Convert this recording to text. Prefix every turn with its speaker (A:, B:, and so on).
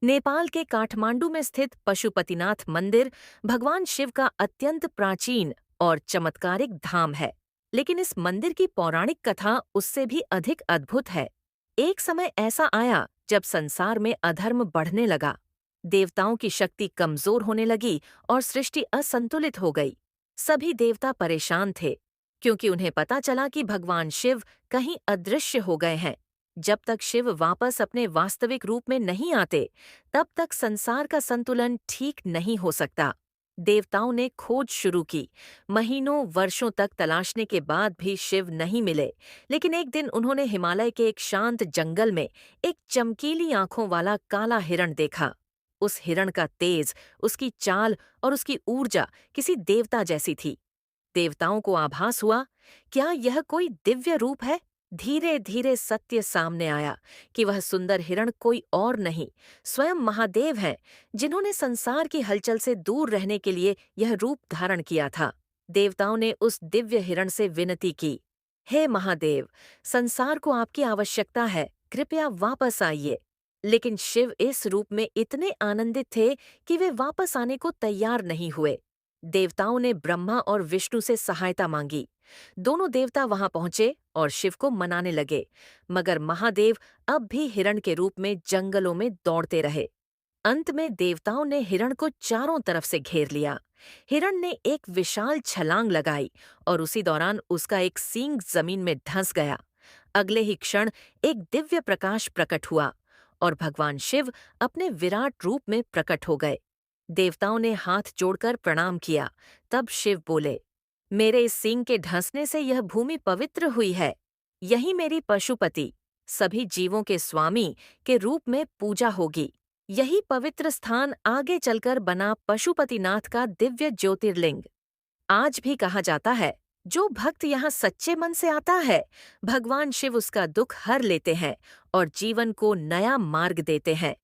A: नेपाल के काठमांडू में स्थित पशुपतिनाथ मंदिर भगवान शिव का अत्यंत प्राचीन और चमत्कारिक धाम है। लेकिन इस मंदिर की पौराणिक कथा उससे भी अधिक अद्भुत है। एक समय ऐसा आया जब संसार में अधर्म बढ़ने लगा। देवताओं की शक्ति कमजोर होने लगी और सृष्टि असंतुलित हो गई। सभी देवता परेशान थे, क्योंकि उन्हें पता चला कि भगवान शिव कहीं अदृश्य हो गए हैं। जब तक शिव वापस अपने वास्तविक रूप में नहीं आते, तब तक संसार का संतुलन ठीक नहीं हो सकता। देवताओं ने खोज शुरू की। महीनों वर्षों तक तलाशने के बाद भी शिव नहीं मिले। लेकिन एक दिन उन्होंने हिमालय के एक शांत जंगल में एक चमकीली आंखों वाला काला हिरण देखा। उस हिरण का तेज, उसकी चाल और उसकी ऊर्जा किसी देवता जैसी थी। देवताओं को आभास हुआ, क्या यह कोई दिव्य रूप है? धीरे धीरे सत्य सामने आया कि वह सुंदर हिरण कोई और नहीं, स्वयं महादेव हैं, जिन्होंने संसार की हलचल से दूर रहने के लिए यह रूप धारण किया था। देवताओं ने उस दिव्य हिरण से विनती की, हे महादेव, संसार को आपकी आवश्यकता है, कृपया वापस आइए। लेकिन शिव इस रूप में इतने आनंदित थे कि वे वापस आने को तैयार नहीं हुए। देवताओं ने ब्रह्मा और विष्णु से सहायता मांगी। दोनों देवता वहां पहुंचे और शिव को मनाने लगे, मगर महादेव अब भी हिरण के रूप में जंगलों में दौड़ते रहे। अंत में देवताओं ने हिरण को चारों तरफ से घेर लिया। हिरण ने एक विशाल छलांग लगाई और उसी दौरान उसका एक सींग जमीन में धंस गया। अगले ही क्षण एक दिव्य प्रकाश प्रकट हुआ और भगवान शिव अपने विराट रूप में प्रकट हो गए। देवताओं ने हाथ जोड़कर प्रणाम किया। तब शिव बोले, मेरे इस सींग के ढंसने से यह भूमि पवित्र हुई है। यही मेरी पशुपति, सभी जीवों के स्वामी के रूप में पूजा होगी। यही पवित्र स्थान आगे चलकर बना पशुपतिनाथ का दिव्य ज्योतिर्लिंग। आज भी कहा जाता है, जो भक्त यहाँ सच्चे मन से आता है, भगवान शिव उसका दुख हर लेते हैं और जीवन को नया मार्ग देते हैं।